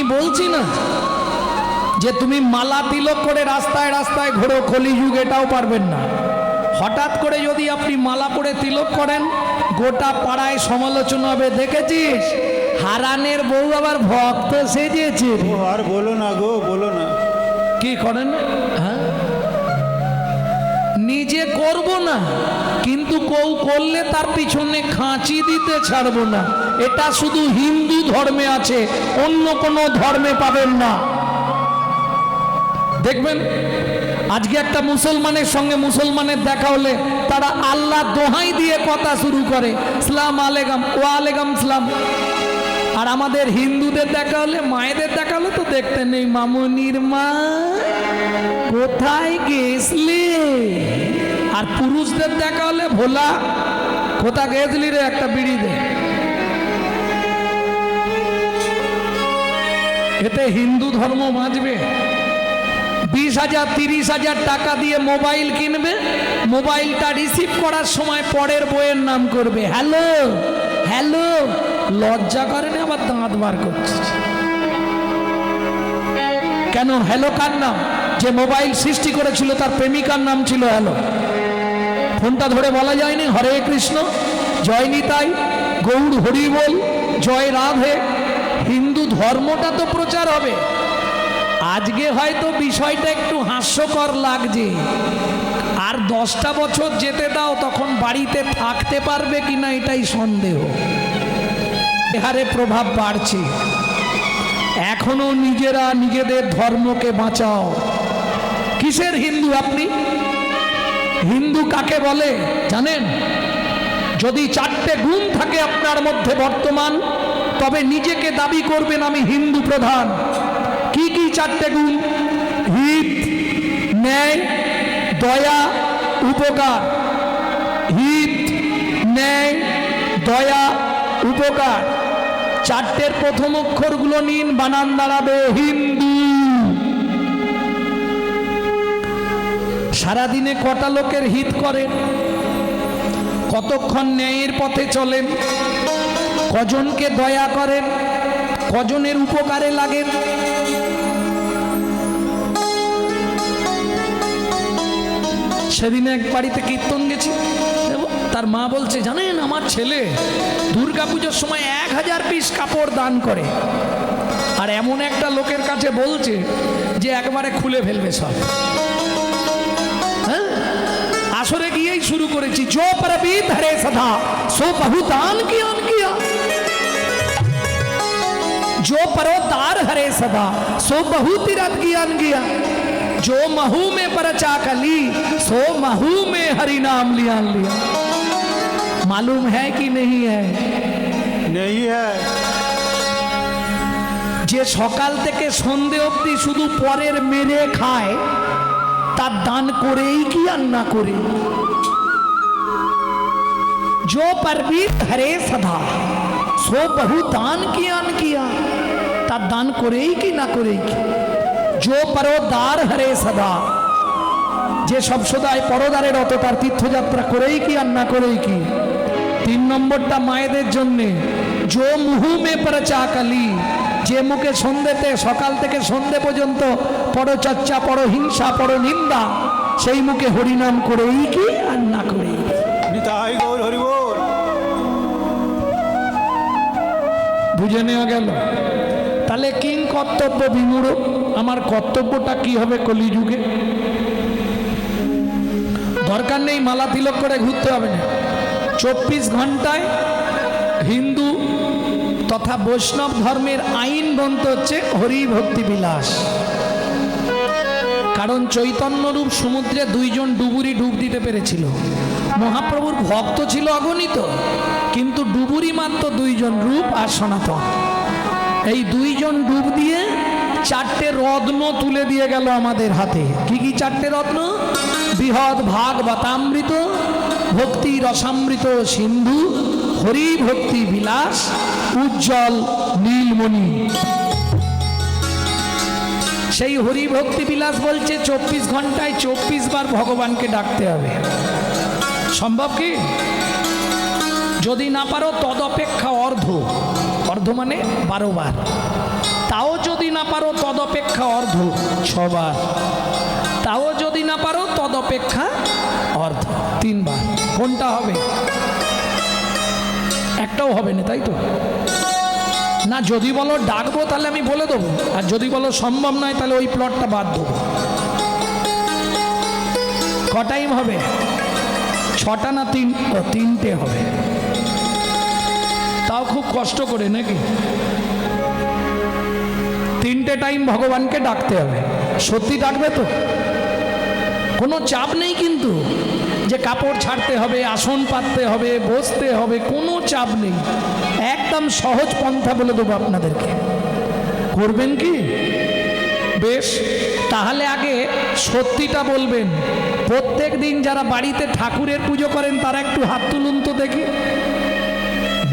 আমি বলছি না যে তুমি মালা তিলক করে রাস্তায় রাস্তায় ঘোরো, কলিযুগ এটাও পারবেন না। হঠাৎ করে যদি আপনি মালা পরে তিলক করেন, গোটা পাড়ায় সমালোচনা হবে, দেখেছিস হারানের বউ আবার ভক্ত সেজেছে। আর বলো না গো, বলো না। কি করেন? হ্যাঁ, নিজে করব না, কিন্তু কেউ করলে তার পিছনে খাঁচি দিতে ছাড়বো না। এটা শুধু হিন্দু ধর্মে আছে, অন্য কোনো ধর্মে পাবেন না। দেখবেন আজকে একটা মুসলমানের সঙ্গে মুসলমানের দেখা হলে তারা আল্লাহ দোহাই দিয়ে কথা শুরু করে, সালাম আলাইকুম, ওয়ালাইকুম সালাম। আর আমাদের হিন্দুদের দেখা হলে, মায়েদের দেখা হলে তো দেখতে নেই, মামুনির মা কোথায় গেছলি। আর পুরুষদের দেখা হলে, ভোলা কোথা গেছলি রে, একটা বিড়ি দে। এতে হিন্দু ধর্ম বাঁচবে? 20,000 30,000 টাকা দিয়ে মোবাইল কিনবে, মোবাইলটা রিসিভ করার সময় পরের বইয়ের নাম করবে, হ্যালো হ্যালো। লজ্জা করে না, আবার দাঁত বার করছে। কেন হ্যালো কার নাম? যে মোবাইল সৃষ্টি করেছিল তার প্রেমিকার নাম ছিল হ্যালো। ফোনটা ধরে বলা যায়নি হরে কৃষ্ণ, জয় নিতাই, গৌর হরি বল, জয় রাধে। হিন্দু ধর্মটা তো প্রচার হবে। আজকে হয়তো বিষয়টা একটু হাস্যকর লাগছে, আর 10টা বছর যেতে দাও, তখন বাড়িতে থাকতে পারবে কিনা এটাই সন্দেহ। এহারে প্রভাব বাড়ছে। এখনো নিজেরা নিজেদের ধর্মকে বাঁচাও। কিসের হিন্দু আপনি? হিন্দু কাকে বলে জানেন? যদি 4টে গুণ থাকে আপনার মধ্যে বর্তমান, তবে নিজেকে দাবি করবেন আমি হিন্দু প্রধান। কি কি 4টে গুণ? হিত, ন্যায়, দয়া, উপকার। হিত, ন্যায়, দয়া, উপকার। 4টের প্রথম অক্ষরগুলো নিন, বানান দাঁড়াবে হিন্দু। সারাদিনে কটা লোকের হিত করেন? কতক্ষণ ন্যায়ের পথে চলেন? কজনকে দয়া করেন? কজনের উপকারে লাগেন? সেদিন এক বাড়িতে কীর্তন গেছি, তার মা বলছে জানেন আমার ছেলে দুর্গাপুজোর সময় 1000 পিস কাপড় দান করে, আর এমন একটা লোকের কাছে বলছে যে একবারে খুলে ফেলবে সব। হ্যাঁ, আসরে গিয়েই শুরু করেছি, জো পরবি ধরে সদা সো বহু দান কিয়ান কিয়া, जो परोतार हरे सदा सो बहु तीरथ ज्ञान गया, जो महू में परचा कली सो महू में हरि नाम लिया लिया। मालूम है कि नहीं है? नहीं है। যে সকাল থেকে সন্ধে অবধি শুধু পরের মেরে খায়, তার দান করেই কি আর না করে? जो परबीत हरे सदा सो बहु दान कियान किया, তার দান করেই কি না করেই কি? जो পরোদার হরে সদা, যে সব সদায় পরদারের অত, তার তীর্থযাত্রা করেই কি আর না করেই কি? 3 নম্বরটা মায়েদের জন্যে, जो মুহু মে পরচা কালি, যে মুখে সন্ধ্যেতে সকাল থেকে সন্ধে পর্যন্ত পরচর্চা, পরহিংসা, পরনিন্দা, সেই মুখে হরিনাম করেই কি আর না করেই কি? নিতাই গৌর হরি বল। বুঝে নেওয়া গেল? তাহলে কিং কর্তব্য বিমূঢ়। আমার কর্তব্যটা কি হবে কলিযুগে? দরকার নেই মালা তিলক করে ঘুরতে হবে না। 24 ঘন্টায় হিন্দু তথা বৈষ্ণব ধর্মের আইন গ্রন্থ হচ্ছে হরি ভক্তি বিলাস। কারণ চৈতন্যরূপ সমুদ্রে 2 জন ডুবুরি ডুব দিতে পেরেছিল। মহাপ্রভুর ভক্ত ছিল অগণিত, কিন্তু ডুবুরি মাত্র 2 জন, রূপ আর সনাতন। এই 2 জন ডুব দিয়ে 4টে রত্ন তুলে দিয়ে গেল আমাদের হাতে। কি কি 4টে রত্ন? বৃহৎ ভাগবতামৃত, ভক্তি রসামৃত সিন্ধু, হরি ভক্তি বিলাস, উজ্জ্বল নীলমণি। সেই হরি ভক্তি বিলাস বলছে 24 ঘন্টায় 24 বার ভগবানকে ডাকতে হবে। সম্ভব কি? যদি না পারো তদপেক্ষা অর্ধ, অর্ধ মানে 12 বার। তাও যদি পারো তদপেক্ষা অর্ধ 6 বার, তাও যদি না পারো তদপেক্ষা অর্ধ 3 বার। কোনটা হবে? একটাও হবে না, তাই তো না? যদি বলো ডাকবো তাহলে আমি বলে দেবো, আর যদি বলো সম্ভব নয় তাহলে ওই প্লটটা বাদ দেবো। ক টাইম হবে? 6টা না 3টে হবে, তাও খুব কষ্ট করে নাকি? 3টে টাইম ভগবানকে ডাকতে হবে। সত্যি ডাকবে তো? কোনো চাপ নেই কিন্তু যে কাপড় ছাড়তে হবে, আসন পাততে হবে, বসতে হবে, কোনো চাপ নেই। একদম সহজ পন্থা বলে দেবো আপনাদেরকে। করবেন কি? বেশ, তাহলে আগে সত্যিটা বলবেন। প্রত্যেক দিন যারা বাড়িতে ঠাকুরের পুজো করেন তারা একটু হাত তুলুন তো দেখি।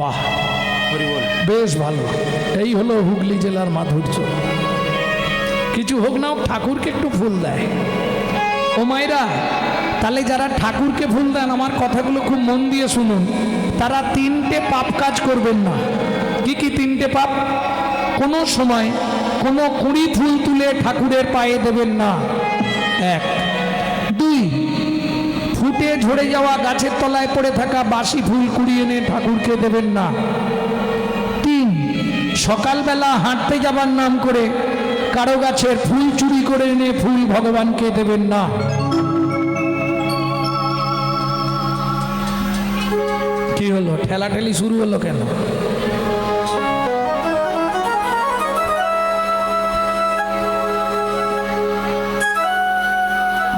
বাহ, হরি বল। বেশ ভালো। এই হলো হুগলি জেলার মাধুর্য। কিছু হোক না হোক ঠাকুরকে একটু ফুল দেয়। ও মায়েরা, তাহলে যারা ঠাকুরকে ফুল দেন আমার কথাগুলো খুব মন দিয়ে শুনুন। তারা 3টে পাপ কাজ করবেন না। কি কি 3টে পাপ? কোনো সময় কোনো কুড়ি ফুল তুলে ঠাকুরের পায়ে দেবেন না। 1, 2, ফুটে ঝরে যাওয়া গাছের তলায় পড়ে থাকা বাসি ফুল কুড়িয়ে এনে ঠাকুরকে দেবেন না। 3, সকালবেলা হাঁটতে যাবার নাম করে কারো গাছের ফুল চুরি করে এনে ফুল ভগবানকে দেবেন না। কি হলো? ঠেলাঠেলি শুরু হলো কেন?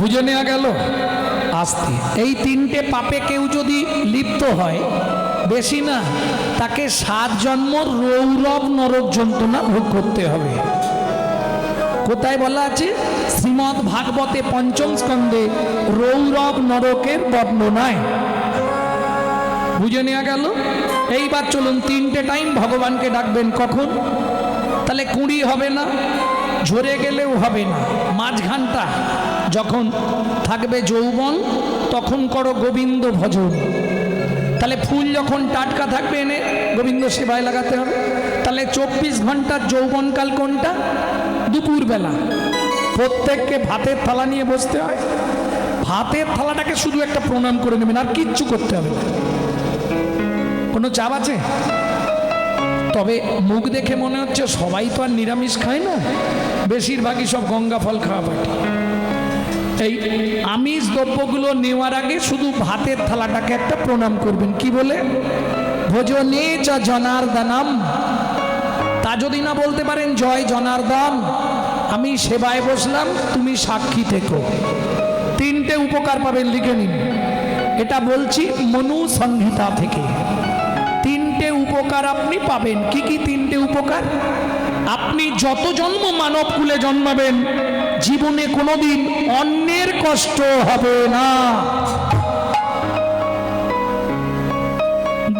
বুঝে নেওয়া গেল? আস্তে। এই 3টে পাপে কেউ যদি লিপ্ত হয়, বেশি না, তাকে 7 জন্ম রৌরব নরক যন্ত্রণা ভোগ করতে হবে। কোথায় বলা আছে? শ্রীমদ্ ভাগবতে 5ম স্কন্ধে রৌরব নরকের বর্ণনায়। বুঝে নেওয়া গেল? এইবার চলুন 3টে টাইম ভগবানকে ডাকবেন। কখন? তাহলে কুড়ি হবে না, ঝরে গেলেও হবে না, মাঝখানটা যখন থাকবে যৌবন তখন করো গোবিন্দ ভজন। তাহলে ফুল যখন টাটকা থাকবে এনে গোবিন্দ সেবায় লাগাতে হবে। তাহলে 24 ঘন্টার যৌবনকাল কোনটা? দুপুরবেলা। প্রত্যেককে ভাতের থালা নিয়ে বসতে হয়। ভাতের থালাটাকে শুধু একটা প্রণাম করে নেবেন, আর কিচ্ছু করতে হবে না। কোনো চাপ আছে? তবে মুখ দেখে মনে হচ্ছে সবাই তো আর নিরামিষ খায় না, বেশিরভাগই সব গঙ্গা ফল খাওয়া পাটি। এই আমিষ দ্রব্যগুলো নেওয়ার আগে শুধু ভাতের থালাটাকে একটা প্রণাম করবেন। কি বলে? ভোজনে চ জনার্দনম। তা যদি না বলতে পারেন জয় জনার্দন, আমি সেবায় বসলাম, তুমি সাক্ষী থেকো। 3টে উপকার পাবেন, লিখে নিন। এটা বলছি মনু সংহিতা থেকে। 3টে উপকার আপনি পাবেন। কি কি 3টে উপকার? আপনি যত জন্ম মানব কুলে জন্মাবেন জীবনে কোনোদিন অন্যের কষ্ট হবে না।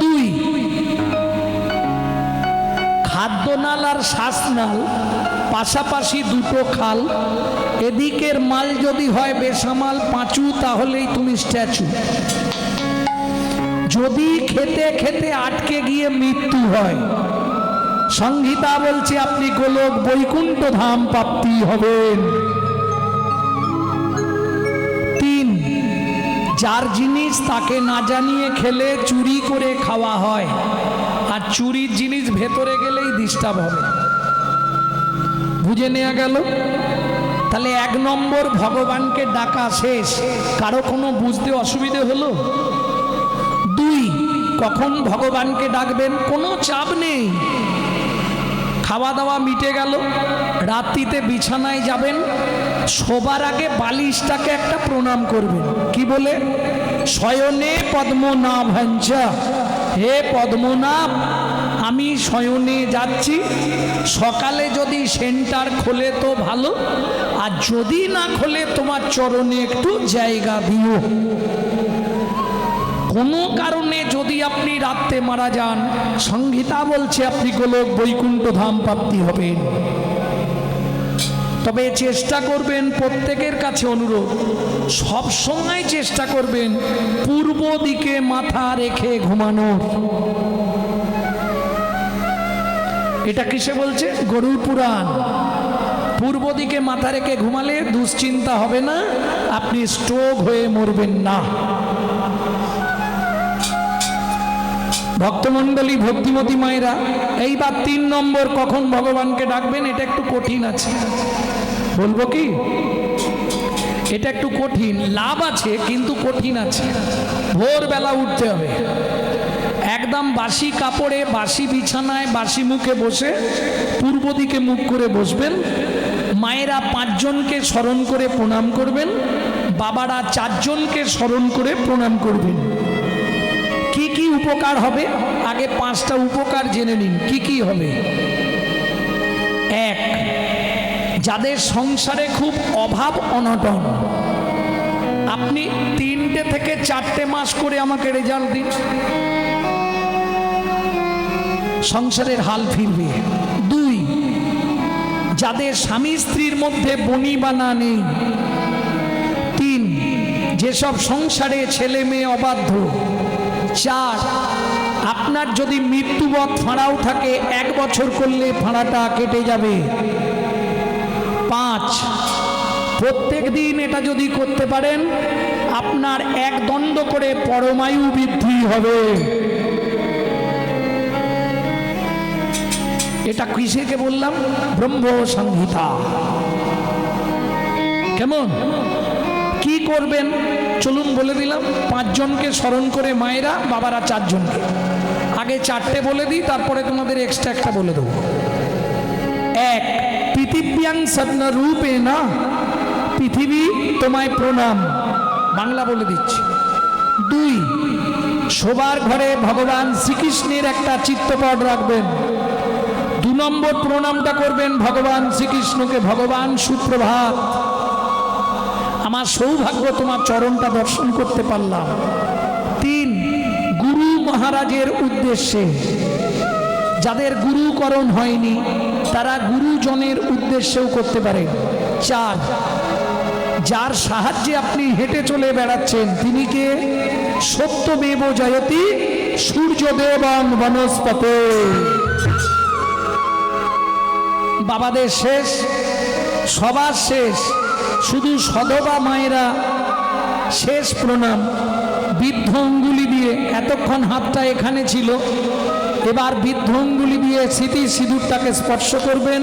2, খাদ্যনাল আর শ্বাসনাল পাশাপাশি দুটো খাল। এদিকের মাল যদি হয় বেসামাল পাঁচু, তাহলেই তুমি স্ট্যাচু। যদি খেতে খেতে আটকে গিয়ে মৃত্যু হয়, সংহিতা বলছে আপনি গোলক বৈকুণ্ঠ ধাম প্রাপ্তি হবেন। 3, যার জিনিস তাকে না জানিয়ে খেলে চুরি করে খাওয়া হয়, আর চুরির জিনিস ভেতরে গেলেই ডিস্টার্ব হবে। বুঝে নেওয়া গেল? তাহলে 1 নম্বর ভগবানকে ডাকা শেষ। কারো কোনো বুঝতে অসুবিধে হলো? 2, কখন ভগবানকে ডাকবেন? কোনো চাপ নেই। খাওয়া দাওয়া মিটে গেল, রাত্রিতে বিছানায় যাবেন, শোবার আগে বালিশটাকে একটা প্রণাম করবেন। কি বলে? শয়নে পদ্মনাভাঞ্চা। হে পদ্মনাভ, আমি শয়নে যাচ্ছি। সকালে যদি সেন্টার খোলে তো ভালো, আর যদি না খোলে তোমার চরণে একটু জায়গা দিও। কোনো কারণে যদি আপনি রাত্রে মারা যান, সংহিতা বলছে আপনি গোলক বৈকুণ্ঠ ধাম প্রাপ্তি হবেন। তবে চেষ্টা করবেন, প্রত্যেকের কাছে অনুরোধ, সব সময় চেষ্টা করবেন পূর্ব দিকে মাথা রেখে ঘুমানোর। এটা কিসে বলছে? গরুড় পুরাণ। পূর্ব দিকে মাথা রেখে ঘুমালে দুশ্চিন্তা হবে না, আপনি স্ট্রোক হয়ে মরবেন না। ভক্তমণ্ডলী, ভক্তিমতী মায়েরা, এইবার 3 নম্বর কখন ভগবানকে ডাকবেন, এটা একটু কঠিন আছে। বলবো কি? এটা একটু কঠিন, লাভ আছে কিন্তু কঠিন আছে। ভোরবেলা উঠতে হবে, একদম বাসি কাপড়ে, বাসি বিছানায়, বাসি মুখে বসে পূর্ব দিকে মুখ করে বসবেন। মায়েরা 5 জনকে স্মরণ করে প্রণাম করবেন, বাবারা 4 জনকে স্মরণ করে প্রণাম করবেন। কি কি উপকার হবে? আগে 5টা উপকার জেনে নিন কি কি হবে। 1, যাদের সংসারে খুব অভাব অনটন, আপনি 3টে থেকে 4টে মাস করে আমাকে রেজাল্ট দিন, সংসারের হাল ফিরবে। 2, যাদের স্বামী স্ত্রীর মধ্যে বনিবানা নেই। 3, যেসব সংসারে ছেলে মেয়ে অবাধ্য। 4, আপনার যদি মৃত্যুবৎ ফাঁড়াও থাকে 1 বছর করলে ফাঁড়াটা কেটে যাবে। 5, প্রত্যেক দিন এটা যদি করতে পারেন আপনার 1 দণ্ড করে পরমায়ু বৃদ্ধি হবে। এটা কিসেকে বললাম? ব্রহ্ম সংহিতা। কেমন কি করবেন চলুন বলে দিলাম। 5 জনকে স্মরণ করে মায়েরা, বাবারা 4 জনকে। আগে 4টে বলে দিই, তারপরে তোমাদের এক্সট্রা একটা বলে দেবো। 1, পৃথিব্যাং সদ্ন রূপে না, পৃথিবী তোমায় প্রণাম, বাংলা বলে দিচ্ছি। 2, শোবার ঘরে ভগবান শ্রীকৃষ্ণের একটা চিত্রপট রাখবেন। 2 নম্বর প্রণামটা করবেন ভগবান শ্রীকৃষ্ণকে, ভগবান সুপ্রভাত, আমার সৌভাগ্য তোমার চরণটা দর্শন করতে পারলাম। 3, গুরু মহারাজের উদ্দেশ্যে, যাদের গুরুকরণ হয়নি তারা গুরুজনের উদ্দেশ্যেও করতে পারেন। 4, যার সাহায্যে আপনি হেঁটে চলে বেড়াচ্ছেন তিনি কে? সত্যমেব জয়তি সূর্যদেবং বনস্পতে। বাবাদের শেষ, সবার শেষ, শুধু সধবা মায়েরা শেষ প্রণাম বৃদ্ধ অঙ্গুলি দিয়ে। এতক্ষণ হাতটা এখানে ছিল, এবার বৃদ্ধ অঙ্গুলি দিয়ে স্মৃতি সিঁদুরটাকে স্পর্শ করবেন,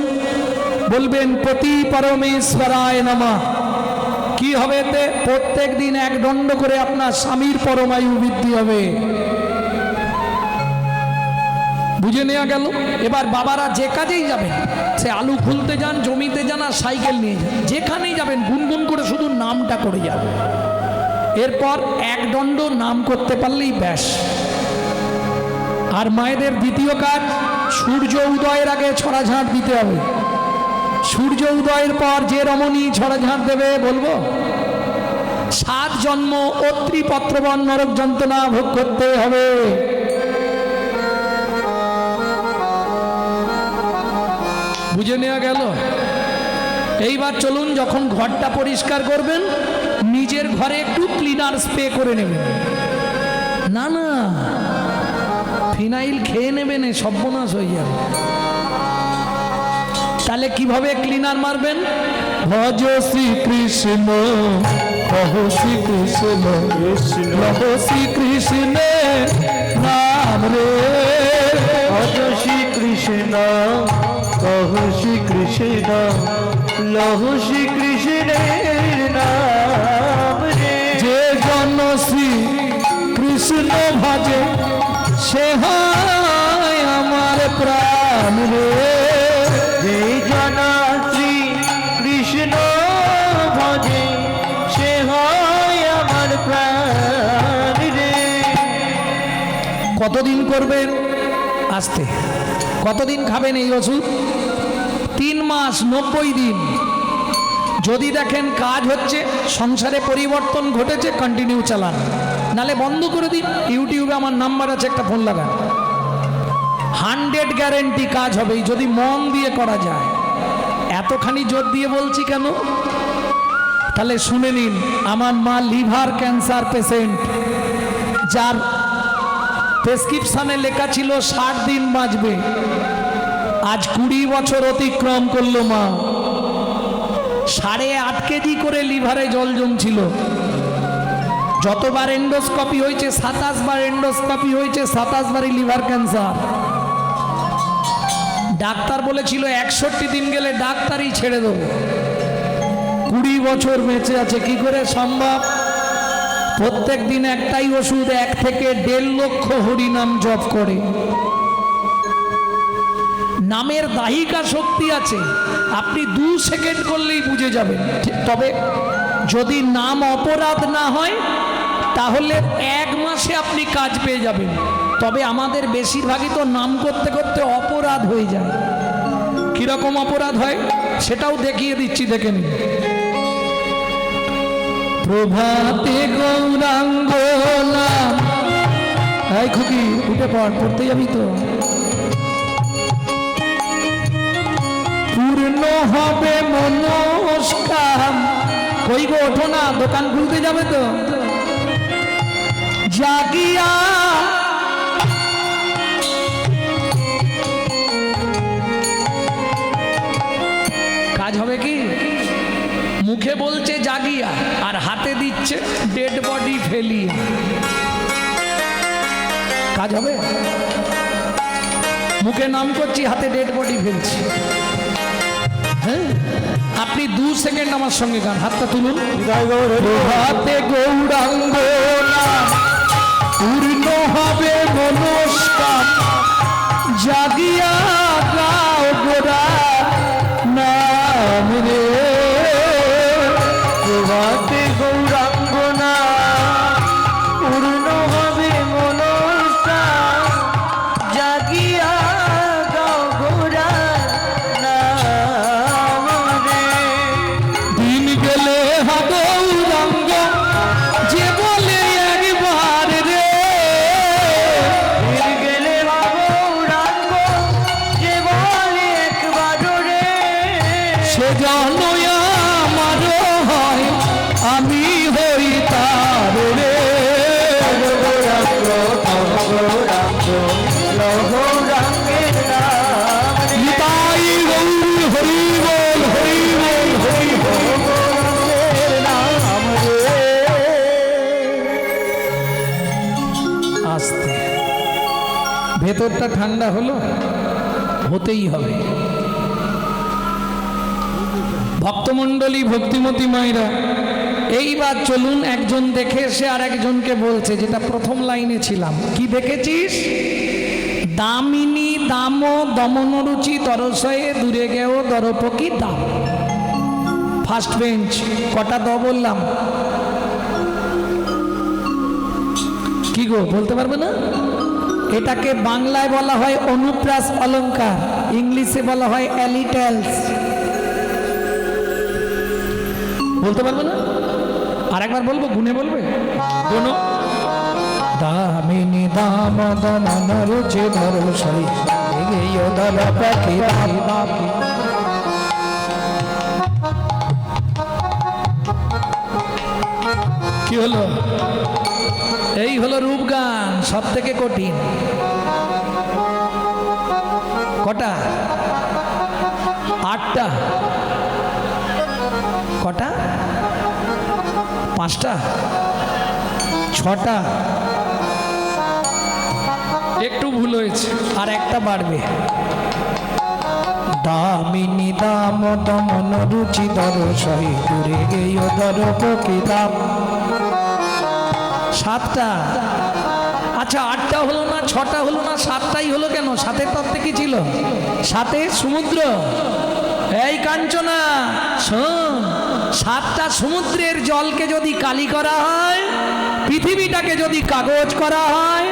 বলবেন পতি পরমেশ্বরায় নমঃ। কি হবে এতে? প্রত্যেক দিন 1 দণ্ড করে আপনার স্বামীর পরমায়ু বৃদ্ধি হবে। বুঝে নেওয়া গেল? এবার বাবারা যে কাজেই যাবেন, সে আলু খুলতে যান, জমিতে যান, আর সাইকেল নিয়ে যান, যেখানেই যাবেন গুনগুন করে শুধু নামটা করে যাবেন। এরপর 1 দণ্ড নাম করতে পারলেই ব্যাস। আর মায়েদের দ্বিতীয় কাজ, সূর্য উদয়ের আগে ছড়াঝাঁট দিতে হবে। সূর্য উদয়ের পর যে রমণী ছড়াঝাঁট দেবে, বলবো 7 জন্ম অত্রি পত্রবন নরক যন্ত্রণা ভোগ করতে হবে। বুঝে নেওয়া গেল? এইবার চলুন, যখন ঘরটা পরিষ্কার করবেন নিজের ঘরে একটু ক্লিনার স্প্রে করে নেবেন। না না, ফিনাইল খেয়ে নেবেন, সর্বনাশ হয়ে যাবে। তাহলে কিভাবে ক্লিনার মারবেন? ভজ শ্রীকৃষ্ণ, কহ শ্রীকৃষ্ণ, লহ শ্রীকৃষ্ণ নাম রে। ভজ শ্রীকৃষ্ণ, কহ শ্রীকৃষ্ণ, লহ শ্রীকৃষ্ণের নাম রে। যে জন শ্রী কৃষ্ণ ভজে সে হয় আমার প্রাণ রে। যে জন শ্রী কৃষ্ণ ভজে সে হয় আমার প্রাণ রে। কতদিন করবেন? আস্তে। কতদিন খাবেন এই ওষুধ? 3 মাস 90 দিন। যদি দেখেন কাজ হচ্ছে, সংসারে পরিবর্তন ঘটেছে, কন্টিনিউ চালান, নালে বন্ধ করে দিন। ইউটিউবে আমার নাম্বার আছে, একটা ফোন লাগান। 100 গ্যারেন্টি কাজ হবে যদি মন দিয়ে করা যায়। এতখানি জোর দিয়ে বলছি কেন? তাহলে শুনে নিন। আমার মা লিভার ক্যান্সার পেশেন্ট, যার প্রেসক্রিপশনে লেখা ছিল 60 দিন বাঁচবে, আজ 20 বছর অতিক্রম করলো মা। 8.5 কেজি করে লিভারে জল জমছিল। যতবার এন্ডোস্কোপি হয়েছে, 27 বার এন্ডোস্কোপি হয়েছে, 27 বারই লিভার ক্যান্সার। ডাক্তার বলেছিল 61 দিন গেলে ডাক্তারই ছেড়ে দেবো। 20 বছর বেঁচে আছে, কি করে সম্ভব? প্রত্যেক দিন একটাই ওষুধ, 1 থেকে 1.5 লক্ষ হরিনাম জপ করে। নামের দাহিকা শক্তি আছে, আপনি 2 সেকেন্ড করলেই বুঝে যাবেন। তবে যদি নাম অপরাধ না হয় তাহলে 1 মাসে আপনি কাজ পেয়ে যাবেন। তবে আমাদের বেশিরভাগই তো নাম করতে করতে অপরাধ হয়ে যায়। কিরকম অপরাধ হয় সেটাও দেখিয়ে দিচ্ছি, দেখে নিন। প্রভাতে গৌরাঙ্গ নাম, এই খুকি উঠে পড়, পড়তে যাবি তো। পূর্ণ হবে মনস্কাম, কই গো ওঠো না, দোকান খুলতে যাবে তো। জাগিয়া কাজ হবে কি? মুখে বলছে জাগিয়া আর হাতে দিচ্ছে ডেড বডি ফেলিয়া, কাজ হবে? মুখে নাম করছি, হাতে ডেড বডি ফেলছি। হ্যাঁ, আপনি 2 সেকেন্ড আমার সঙ্গে গান, হাতটা তুলুন। হাতে গৌরাঙ্গ নাম, পূর্ণ হবে মনস্কাম, জাগিয়া গাও গোরা নাম রে। প্রভাতে গৌরাঙ্গ নাম, পূর্ণ হবে মনস্কাম, জাগিয়া গাও গোরা নাম রে। দিন গেলে হবে গৌরাঙ্গ, যে বলে একবার রে। দিন গেলে হবে গৌরাঙ্গ, যে বলে একবার রে। সে জন আমার হয়, আমি হই তার রে। গৌরাঙ্গ গৌরাঙ্গ গৌরাঙ্গের নাম রে। নিতাই গৌর হরি বল, হরি বল, হরি বল। গৌরাঙ্গের নাম রে। আস্তে, ভেতরটা ঠান্ডা হলো, হতেই হবে। ভক্তমণ্ডলী, ভক্তিমতী মায়েরা, এইবার চলুন, একজন দেখে এসে আর একজনকে বলছে, যেটা প্রথম লাইনে ছিলাম। কি দেখেছিস? দামিনী দাম দমনরুচি তরসয়ে দূরে গেও দরপকি দাম। ফার্স্ট বেঞ্চ, কটা দ বললাম? কি গো, বলতে পারবে না? এটাকে বাংলায় বলা হয় অনুপ্রাস অলংকার, ইংলিশে বলা হয় অ্যালিটেলস। বলতে পারবে না? আর একবার বলবো, গুনে বলবে? গুনো। দামিনী দাম দমন রুচি ধরসই গেও দরপকি দাম। কি হলো? এই হলো রূপগান, সব থেকে কঠিন। কটা? 8টা। কটা? 5টা? 6টা? একটু ভুল হয়েছে, আর একটা বাড়বে। দামিনী দাম দমন রুচি দরসই দূরে গেও দরপকি দাম। 7টা। আচ্ছা, 8টা হলো না, 6টা হলো না, 7টাই হলো কেন? 7-এর তত্ত্বে কি ছিল? 7-এ সমুদ্র। এই কাঞ্চনা শোন, 7টা সমুদ্রের জলকে যদি কালি করা হয়, পৃথিবীটাকে যদি কাগজ করা হয়,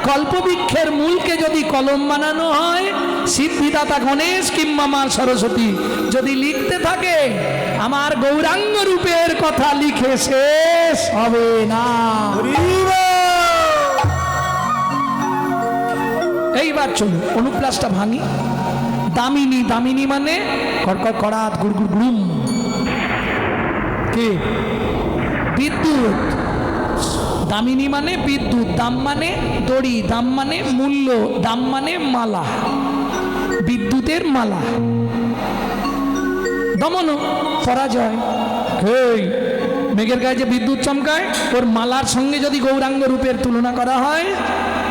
কল্পবৃক্ষের মূলকে যদি কলম বানানো হয়, সিদ্ধিদাতা গণেশ কিংবা মা সরস্বতী যদি লিখতে থাকে, আমার গৌরাঙ্গ রূপের কথা লিখে শেষ হবে না। এইবার চলুন, অনুপ্রাসটা ভাঙি। দামিনী, দামিনী মানে কড়কড় কড়াত গুড়গুড় গুড়ুম, কে? বিদ্যুৎ। দামিনী মানে বিদ্যুৎ, দাম মানে দড়ি, দাম মানে মূল্য, দাম মানে মালা, বিদ্যুতের মালা। দমন পরাজয়। এই মেঘের গায়ে যে বিদ্যুৎ চমকায়, ওর মালার সঙ্গে যদি গৌরাঙ্গ রূপের তুলনা করা হয়,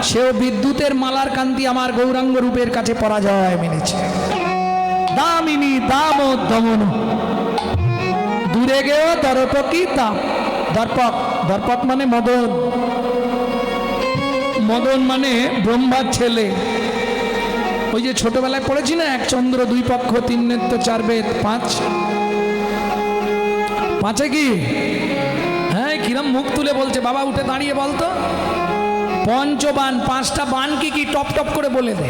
সেও বিদ্যুতের মালার কান্তি আমার গৌরাঙ্গ রূপের কাছে পরাজয় মেনেছে। দামিনী দাম দমন, দূরে গেও দর্পকি দাম। দর্পক, দর্পক মানে মদন, মদন মানে ব্রহ্মার ছেলে। ওই যে ছোটবেলায় পড়েছি না, এক চন্দ্র দুই পক্ষ তিন নেত্র চার বেদ পাঁচ, পাঁচে কি? হ্যাঁ, কিরম মুখ তুলে বলছে, বাবা উঠে দাঁড়িয়ে বলতো। পঞ্চবান, পাঁচটা বান কি কি টপ টপ করে বলে দে।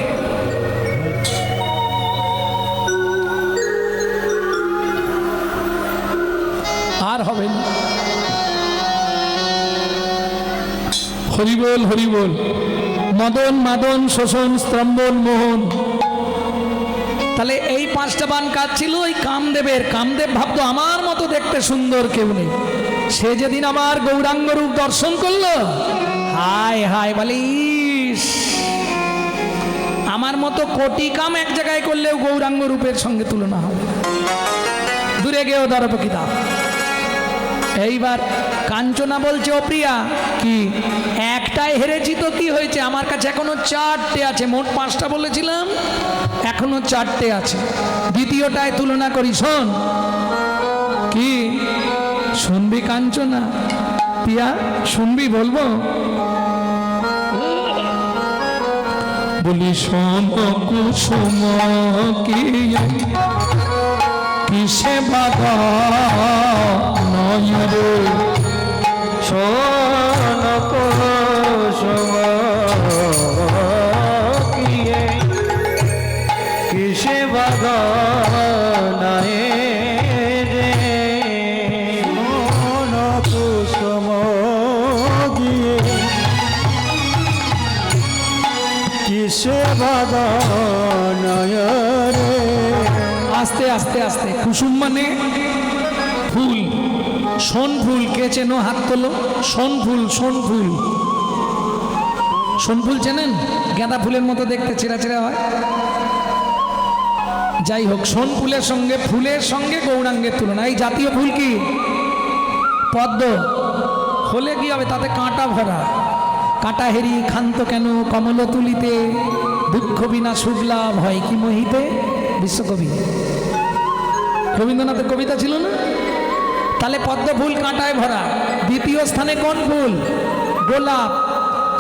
আর হবে না। হরিবোল হরিবোল। মদন মাদন শোষণ স্তম্ভন মোহন। তাহলে এই পাঁচটা বান কাজ ছিল ওই কামদেবের। কামদেব ভাবতো আমার মতো দেখতে সুন্দর কেউ নেই। সে যেদিন আমার গৌরাঙ্গ রূপ দর্শন করলো, হায় হায় বলে, ইস, আমার মতো কোটি কাম এক জায়গায় করলেও গৌরাঙ্গ রূপের সঙ্গে তুলনা হবে। দূরে গেও দর্পকি দাম। এইবার কাঞ্চনা বলছে, ও প্রিয়া, কি একটাই হেরেছি তো কি হয়েছে, আমার কাছে এখনো চারটে আছে। মোট পাঁচটা বলেছিলাম, এখনো চারটে আছে। দ্বিতীয়টায় তুলনা করি, শোন। কি শুনবি কাঞ্চনা? প্রিয়া শুনবি? বলবো? বলি শোন কুসুম কি কিসে বাধা নয় রে, শোন কুসুম কিয়ে কিসে বাগানায় রে, মন কুসুম গিয়ে কিসে বাগানায় রে। আস্তে আস্তে আস্তে। কুসুম মানে ফুল, সোন ফুল। কে চেনো? হাত তোলো। সোন ফুল, সোন ফুল। সোন ফুল চেনেন? গাঁদা ফুলের মতো দেখতে, ছেঁড়া ছেঁড়া হয়। যাই হোক, সোন ফুলের সঙ্গে, ফুলের সঙ্গে গৌরাঙ্গের তুলনা। এই জাতীয় ফুল কি? পদ্ম। হলে কি হবে? তাতে কাঁটা ভরা। কাঁটা হেরি ক্ষান্ত কেন কমল তুলিতে, দুঃখ বিনা শুভলা ভয় কি মোহিতে। বিশ্বকবি রবীন্দ্রনাথের কবিতা ছিল না? তাহলে পদ্ম ফুল কাঁটায় ভরা। দ্বিতীয় স্থানে কোন ফুল? গোলাপ,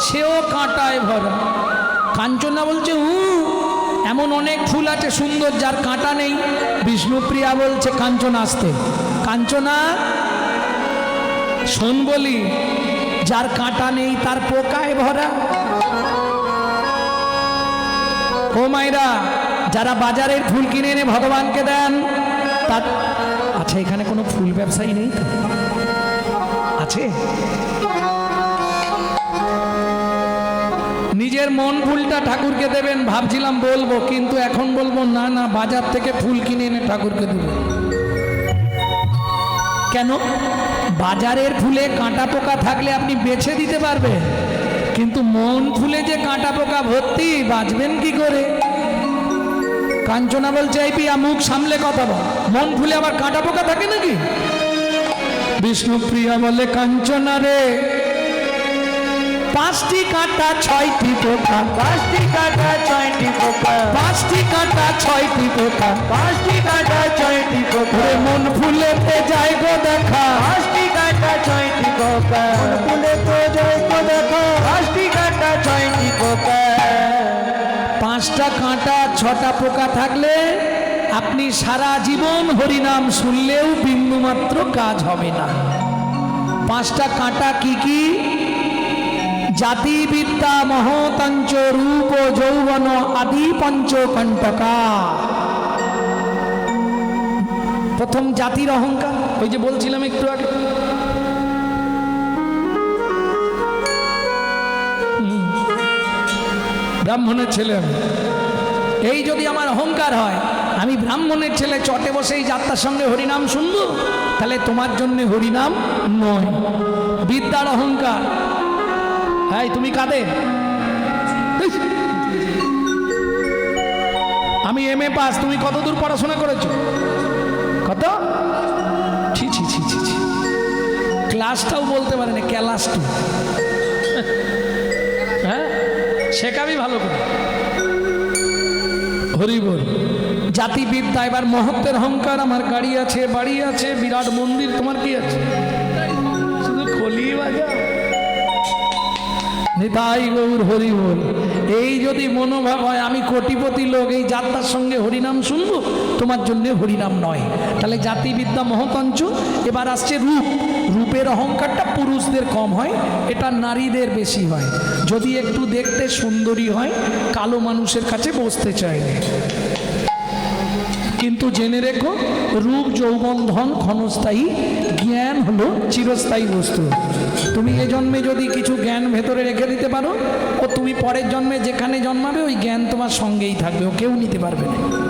সেও কাঁটায় ভরা। কাঞ্চনা বলছে, এমন অনেক ফুল আছে সুন্দর যার কাঁটা নেই। বিষ্ণুপ্রিয়া বলছে, কাঞ্চনা আসতে। কাঞ্চনা শোন বলি, যার কাঁটা নেই তার পোকায় ভরা। ও মায়েরা, যারা বাজারের ফুল কিনে এনে ভগবানকে দেন, তার আচ্ছা, এখানে কোনো ফুল ব্যবসায়ী নেই তো? আছে? নিজের মন ফুলটা ঠাকুরকে দেবেন ভাবছিলাম বলবো, কিন্তু এখন বলবো না, না, বাজার থেকে ফুল কিনে এনে ঠাকুরকে দেবেন। কেন? বাজারের ফুলে কাঁটা পোকা থাকলে আপনি বেছে দিতে পারবেন, কিন্তু মন ফুলে যে কাঁটা পোকা ভর্তি, বাঁচবেন কি করে? কাঞ্চনা বলছে, এই পিয়া মুখ সামলে কথা বল, মন ফুলে আবার কাঁটা পোকা থাকে নাকি? বিষ্ণুপ্রিয়া বলে, কাঞ্চনা রে, পাঁচটি কাঁটা ছয়টি পোকা, পাঁচটি কাঁটা ছয়টি পোকা, পাঁচটি কাঁটা ছয়টি পোকা, পাঁচটি কাঁটা ছয়টি পোকা, ওরে মন ফুলেতে যায় গো দেখা, পাঁচটি কাঁটা ছয়টি পোকা, ফুলে তো জয় তো দেখো, পাঁচটি কাঁটা ছয়টি পোকা। পাঁচটা কাঁটা ছটা পোকা থাকলে আপনি সারা জীবন হরিনাম শুনলেও বিন্দুমাত্র কাজ হবে না। পাঁচটা কাঁটা কি কি? জাতি বিদ্যা মহতাঞ্চ রূপ যৌবন আদি পঞ্চকণ্টকা। প্রথম জাতির অহংকার, ওই যে বলছিলাম একটু আগে। ব্রাহ্মণের ছেলে আমি, এই যদি আমার অহংকার হয়, আমি ব্রাহ্মণের ছেলে, চটে বসে এই যাত্রার সঙ্গে হরিনাম শুনবো, তাহলে তোমার জন্য হরিনাম নয়। বিদ্যার অহংকার। হ্যাঁ, তুমি কাদের? আমি MA পাস, তুমি কতদূর পড়াশোনা করেছো? ক্লাসটাও বলতে পারে না, ক্যালাসটি। হ্যাঁ, শেখাবি ভালো করে। হরি বল। জাতিবিদ্যা, এবার মহত্বের অহংকার। আমার গাড়ি আছে, বাড়ি আছে, বিরাট মন্দির, তোমার কি আছে? শুধু খলি বাজা। নিতাই গৌর হরি বল। এই যদি মনোভাব হয় আমি কোটিপতি লোক, এই যাত্রার সঙ্গে হরিনাম শুনবো, তোমার জন্য হরিনাম নয়। তাহলে জাতিবিদ্যা মহতঞ্চ। এবার আসছে রূপ। রূপের অহংকারটা পুরুষদের কম হয়, এটা নারীদের বেশি হয়। যদি একটু দেখতে সুন্দরী হয়, কালো মানুষের কাছে বসতে চায় না। কিন্তু জেনে রেখো, রূপ যৌবন ধন ক্ষণস্থায়ী, জ্ঞান হলো চিরস্থায়ী বস্তু। তুমি এ জন্মে যদি কিছু জ্ঞান ভেতরে রেখে দিতে পারো, ও তুমি পরের জন্মে যেখানে জন্মাবে ওই জ্ঞান তোমার সঙ্গেই থাকবে, ও কেউ নিতে পারবে না।